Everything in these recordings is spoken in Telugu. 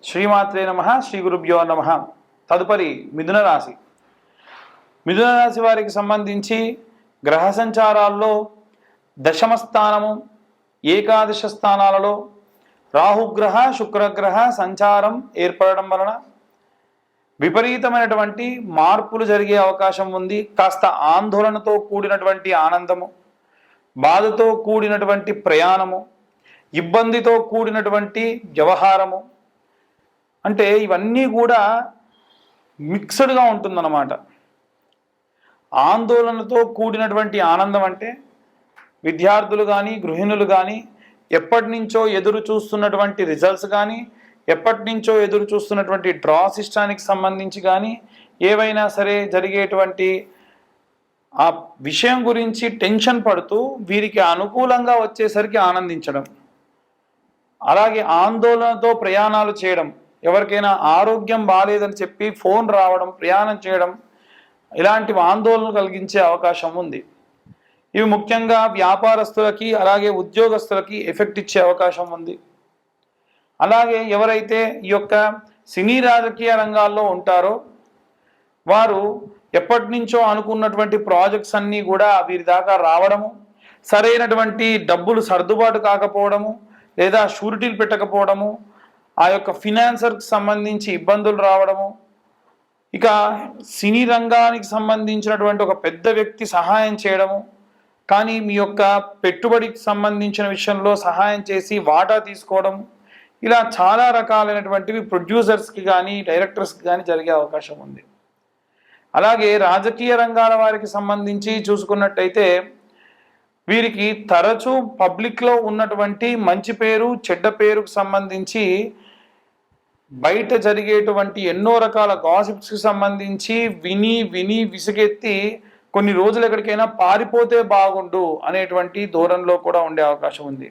శ్రీమాత్రే నమః, శ్రీ గురుభ్యో నమః. తదుపరి మిథున రాశి. మిథున రాశి వారికి సంబంధించి గ్రహ సంచారాల్లో దశమ స్థానము, ఏకాదశ స్థానాలలో రాహుగ్రహ శుక్రగ్రహ సంచారం ఏర్పడడం వలన విపరీతమైనటువంటి మార్పులు జరిగే అవకాశం ఉంది. కాస్త ఆందోళనతో కూడినటువంటి ఆనందము, బాధతో కూడినటువంటి ప్రయాణము, ఇబ్బందితో కూడినటువంటి వ్యవహారము, అంటే ఇవన్నీ కూడా మిక్స్డ్గా ఉంటుందన్నమాట. ఆందోళనతో కూడినటువంటి ఆనందం అంటే విద్యార్థులు కానీ గృహిణులు కానీ ఎప్పటి నుంచో ఎదురు చూస్తున్నటువంటి రిజల్ట్స్ కానీ, ఎప్పటి నుంచో ఎదురు చూస్తున్నటువంటి డ్రా సిస్టానికి సంబంధించి కానీ ఏవైనా సరే జరిగేటువంటి ఆ విషయం గురించి టెన్షన్ పడుతూ వీరికి అనుకూలంగా వచ్చేసరికి ఆనందించడం, అలాగే ఆందోళనతో ప్రయాణాలు చేయడం, ఎవరికైనా ఆరోగ్యం బాగాలేదని చెప్పి ఫోన్ రావడం, ప్రయాణం చేయడం, ఇలాంటి ఆందోళన కలిగించే అవకాశం ఉంది. ఇవి ముఖ్యంగా వ్యాపారస్తులకి అలాగే ఉద్యోగస్తులకి ఎఫెక్ట్ ఇచ్చే అవకాశం ఉంది. అలాగే ఎవరైతే ఈ యొక్క సినీ రాజకీయ రంగాల్లో ఉంటారో వారు ఎప్పటి నుంచో అనుకున్నటువంటి ప్రాజెక్ట్స్ అన్నీ కూడా వీరి దాకా రావడము, సరైనటువంటి డబ్బులు సర్దుబాటు కాకపోవడము, లేదా షూరిటీలు పెట్టకపోవడము, ఆ యొక్క ఫినాన్సర్కి సంబంధించి ఇబ్బందులు రావడము, ఇక సినీ రంగానికి సంబంధించినటువంటి ఒక పెద్ద వ్యక్తి సహాయం చేయడము, కానీ మీ యొక్క పెట్టుబడికి సంబంధించిన విషయంలో సహాయం చేసి వాటా తీసుకోవడం, ఇలా చాలా రకాలైనటువంటివి ప్రొడ్యూసర్స్కి కానీ డైరెక్టర్స్కి కానీ జరిగే అవకాశం ఉంది. అలాగే రాజకీయ రంగాల వారికి సంబంధించి చూసుకున్నట్టయితే వీరికి తరచూ పబ్లిక్లో ఉన్నటువంటి మంచి పేరు చెడ్డ పేరుకు సంబంధించి బయట జరిగేటువంటి ఎన్నో రకాల గాసిప్స్కి సంబంధించి విని విని విసుగెత్తి కొన్ని రోజులు ఎక్కడికైనా పారిపోతే బాగుండు అనేటువంటి ధోరణిలో కూడా ఉండే అవకాశం ఉంది.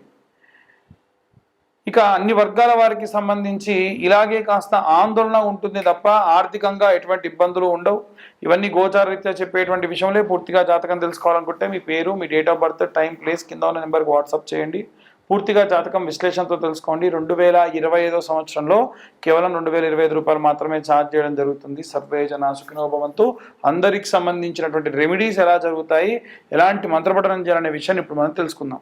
ఇక అన్ని వర్గాల వారికి సంబంధించి ఇలాగే కాస్త ఆందోళన ఉంటుంది తప్ప ఆర్థికంగా ఎటువంటి ఇబ్బందులు ఉండవు. ఇవన్నీ గోచారరీత్యా చెప్పేటువంటి విషయంలో పూర్తిగా జాతకం తెలుసుకోవాలనుకుంటే మీ పేరు, మీ date of birth, time, place కింద ఉన్న నెంబర్కి వాట్సాప్ చేయండి. పూర్తిగా జాతకం విశ్లేషణతో తెలుసుకోండి. 2025 సంవత్సరంలో కేవలం 2025 రూపాయలు మాత్రమే ఛార్జ్ చేయడం జరుగుతుంది. సర్వే జన సుఖినో భవంతు. అందరికి సంబంధించినటువంటి రెమెడీస్ ఎలా జరుగుతాయి, ఎలాంటి మంత్రపఠనం చేయాలనే విషయాన్ని ఇప్పుడు మనం తెలుసుకుందాం.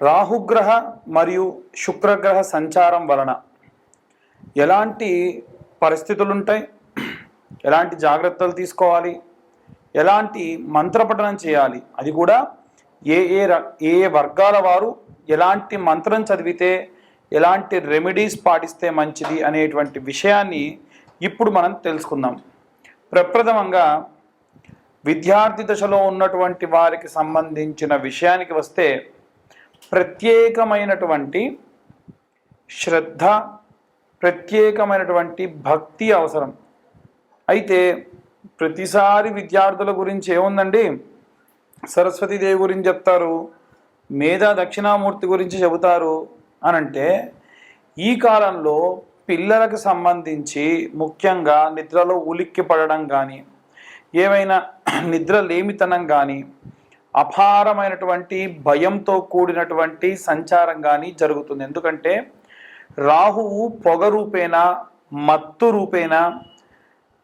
రాహుగ్రహ మరియు శుక్రగ్రహ సంచారం వలన ఎలాంటి పరిస్థితులు ఉంటాయి, ఎలాంటి జాగ్రత్తలు తీసుకోవాలి, ఎలాంటి మంత్రపఠనం చేయాలి, అది కూడా ఏ ఏ వర్గాల వారు ఎలాంటి మంత్రం చదివితే ఎలాంటి రెమెడీస్ పాటిస్తే మంచిది అనేటువంటి విషయాన్ని ఇప్పుడు మనం తెలుసుకుందాం. ప్రప్రథమంగా విద్యార్థి దశలో ఉన్నటువంటి వారికి సంబంధించిన విషయానికి వస్తే ప్రత్యేకమైనటువంటి శ్రద్ధ, ప్రత్యేకమైనటువంటి భక్తి అవసరం. అయితే ప్రతిసారి విద్యార్థుల గురించి ఏముందండి, సరస్వతీదేవి గురించి చెప్తారు, మేధా దక్షిణామూర్తి గురించి చెబుతారు అనంటే ఈ కాలంలో పిల్లలకు సంబంధించి ముఖ్యంగా నిద్రలో ఉలిక్కి పడడం కానీ, ఏమైనా నిద్ర లేమితనం కానీ, అపారమైనటువంటి భయంతో కూడినటువంటి సంచారం కానీ జరుగుతుంది. ఎందుకంటే రాహువు పొగ రూపేణా, మత్తు రూపేణా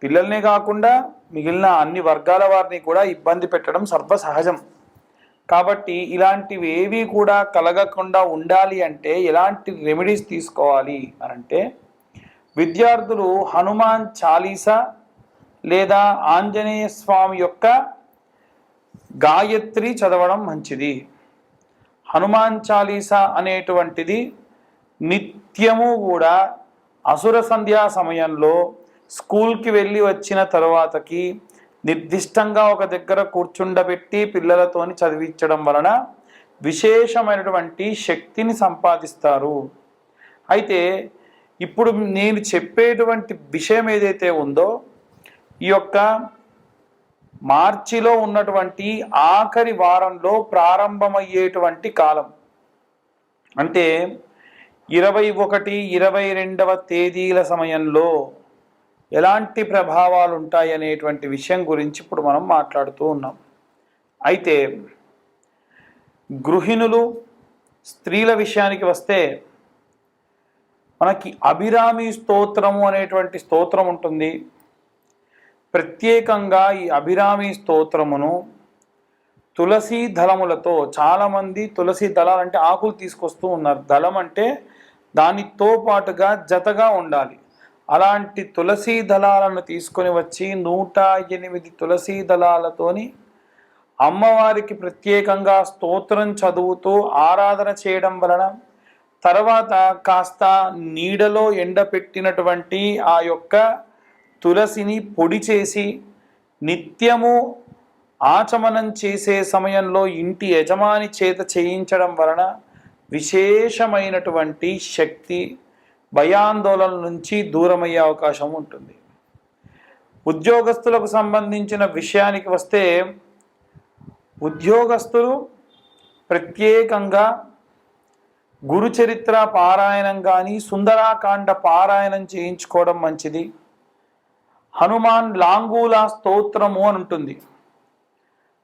పిల్లల్నే కాకుండా మిగిలిన అన్ని వర్గాల వారిని కూడా ఇబ్బంది పెట్టడం సర్వసహజం. కాబట్టి ఇలాంటివి ఏవి కూడా కలగకుండా ఉండాలి అంటే ఎలాంటి రెమెడీస్ తీసుకోవాలి అనంటే విద్యార్థులు హనుమాన్ చాలీసా లేదా ఆంజనేయ స్వామి యొక్క గాయత్రి చదవడం మంచిది. హనుమాన్ చాలీసా అనేటువంటిది నిత్యము కూడా అసుర సంధ్యా సమయంలో స్కూల్కి వెళ్ళి వచ్చిన తర్వాతకి నిర్దిష్టంగా ఒక దగ్గర కూర్చుండబెట్టి పిల్లలతోని చదివించడం వలన విశేషమైనటువంటి శక్తిని సంపాదిస్తారు. అయితే ఇప్పుడు నేను చెప్పేటువంటి విషయం ఏదైతే ఉందో ఈ యొక్క మార్చిలో ఉన్నటువంటి ఆఖరి వారంలో ప్రారంభమయ్యేటువంటి కాలం, అంటే 21, 22వ తేదీల సమయంలో ఎలాంటి ప్రభావాలు ఉంటాయి అనేటువంటి విషయం గురించి ఇప్పుడు మనం మాట్లాడుతూ ఉన్నాం. అయితే గృహిణులు, స్త్రీల విషయానికి వస్తే మనకి అభిరామి స్తోత్రము అనేటువంటి స్తోత్రం ఉంటుంది. ప్రత్యేకంగా ఈ అభిరామి స్తోత్రమును తులసి దళములతో, చాలామంది తులసి దళాలు అంటే ఆకులు తీసుకొస్తూ ఉన్నారు. దళం అంటే దానితో పాటుగా జతగా ఉండాలి. అలాంటి తులసి దళాలను తీసుకొని వచ్చి 108 తులసి దళాలతోని అమ్మవారికి ప్రత్యేకంగా స్తోత్రం చదువుతూ ఆరాధన చేయడం వలన, తర్వాత కాస్త నీడలో ఎండపెట్టినటువంటి ఆ యొక్క తులసిని పొడి చేసి నిత్యము ఆచమనం చేసే సమయంలో ఇంటి యజమాని చేత చేయించడం వలన విశేషమైనటువంటి శక్తి, భయాందోళన నుంచి దూరమయ్యే అవకాశం ఉంటుంది. ఉద్యోగస్తులకు సంబంధించిన విషయానికి వస్తే, ఉద్యోగస్తులు ప్రత్యేకంగా గురుచరిత్ర పారాయణం కానీ సుందరాకాండ పారాయణం చేయించుకోవడం మంచిది. హనుమాన్ లాంగూలా స్తోత్రము అని ఉంటుంది.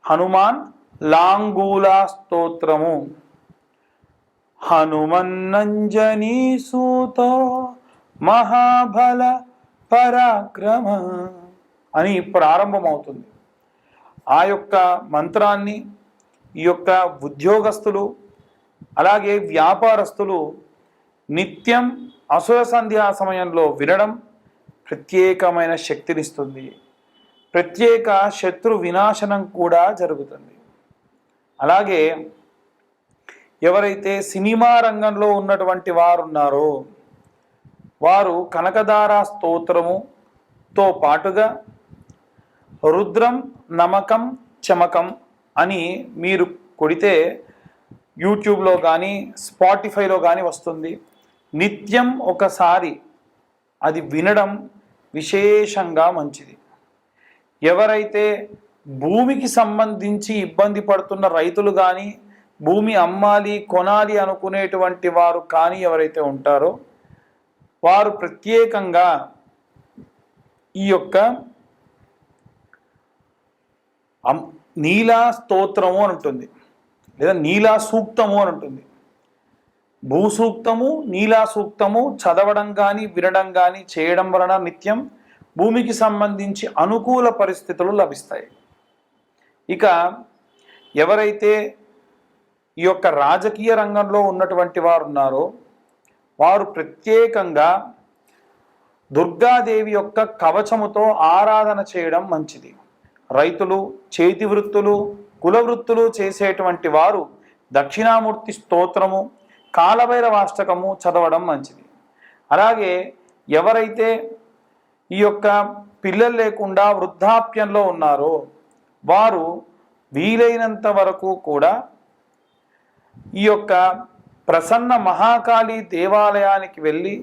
హనుమాన్ లాంగూలా స్తోత్రము, హనుమన్నంజనీ సూతో మహాబల పరాక్రమ అని ప్రారంభమవుతుంది. ఆ యొక్క మంత్రాన్ని ఈ యొక్క ఉద్యోగస్తులు అలాగే వ్యాపారస్తులు నిత్యం అసుర సంధ్యా సమయంలో వినడం ప్రత్యేకమైన శక్తినిస్తుంది. ప్రత్యేక శత్రు వినాశనం కూడా జరుగుతుంది. అలాగే ఎవరైతే సినిమా రంగంలో ఉన్నటువంటి వారు ఉన్నారో వారు కనకదార స్తోత్రముతో పాటుగా రుద్రం నమకం చమకం అని మీరు కొడితే యూట్యూబ్లో కానీ స్పాటిఫైలో కానీ వస్తుంది. నిత్యం ఒకసారి అది వినడం విశేషంగా మంచిది. ఎవరైతే భూమికి సంబంధించి ఇబ్బంది పడుతున్న రైతులు కానీ, భూమి అమ్మాలి కొనాలి అనుకునేటువంటి వారు కానీ ఎవరైతే ఉంటారో వారు ప్రత్యేకంగా ఈ యొక్క నీలా స్తోత్రము అని ఉంటుంది, లేదా నీలా సూక్తము అని ఉంటుంది. భూసూక్తము నీలా సూక్తము చదవడం కానీ వినడం కానీ చేయడం వలన నిత్యం భూమికి సంబంధించి అనుకూల పరిస్థితులు లభిస్తాయి. ఇక ఎవరైతే ఈ యొక్క రాజకీయ రంగంలో ఉన్నటువంటి వారు ఉన్నారో వారు ప్రత్యేకంగా దుర్గాదేవి యొక్క కవచముతో ఆరాధన చేయడం మంచిది. రైతులు, చేతి వృత్తులు, కుల వృత్తులు చేసేటువంటి వారు దక్షిణామూర్తి స్తోత్రము, కాలభైరవాష్టకము చదవడం మంచిది. అలాగే ఎవరైతే ఈ యొక్క పిల్లలు లేకుండా వృద్ధాప్యంలో ఉన్నారో వారు వీలైనంత వరకు కూడా ఈ యొక్క ప్రసన్న మహాకాళి దేవాలయానికి వెళ్ళి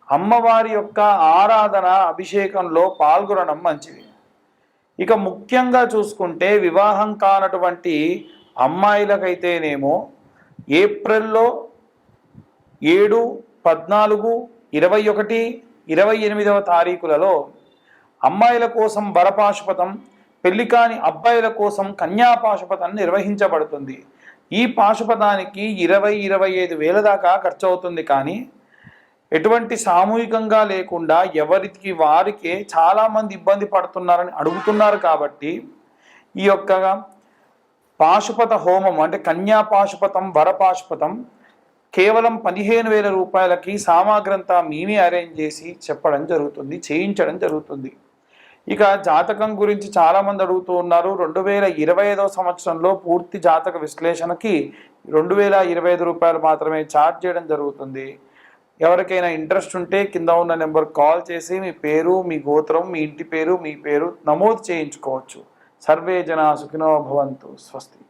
అమ్మవారి యొక్క ఆరాధన అభిషేకంలో పాల్గొనడం మంచిది. ఇక ముఖ్యంగా చూసుకుంటే వివాహం కానటువంటి అమ్మాయిలకైతేనేమో ఏప్రిల్లో 7, 14, 21, 28వ తారీఖులలో అమ్మాయిల కోసం వరపాశుపతం, పెళ్లి కాని అబ్బాయిల కోసం కన్యాపాశుపతం నిర్వహించబడుతుంది. ఈ పాశుపతానికి 20-25 వేల దాకా ఖర్చు అవుతుంది. కానీ ఎటువంటి సామూహికంగా లేకుండా ఎవరికి వారికే చాలామంది ఇబ్బంది పడుతున్నారని అడుగుతున్నారు. కాబట్టి ఈ యొక్క పాశుపత హోమం అంటే కన్యాపాశుపతం, వరపాశుపతం కేవలం 15,000 రూపాయలకి సామాగ్రంతా మేమే అరేంజ్ చేసి చెప్పడం జరుగుతుంది, చేయించడం జరుగుతుంది. ఇక జాతకం గురించి చాలామంది అడుగుతూ ఉన్నారు. 2025వ సంవత్సరంలో పూర్తి జాతక విశ్లేషణకి 2,025 రూపాయలు మాత్రమే ఛార్జ్ చేయడం జరుగుతుంది. ఎవరికైనా ఇంట్రెస్ట్ ఉంటే కింద ఉన్న నెంబర్ కాల్ చేసి మీ పేరు, మీ గోత్రం, మీ ఇంటి పేరు, మీ పేరు నమోదు చేయించుకోవచ్చు. సర్వే జనా సుఖినో భవంతు. స్వస్తి.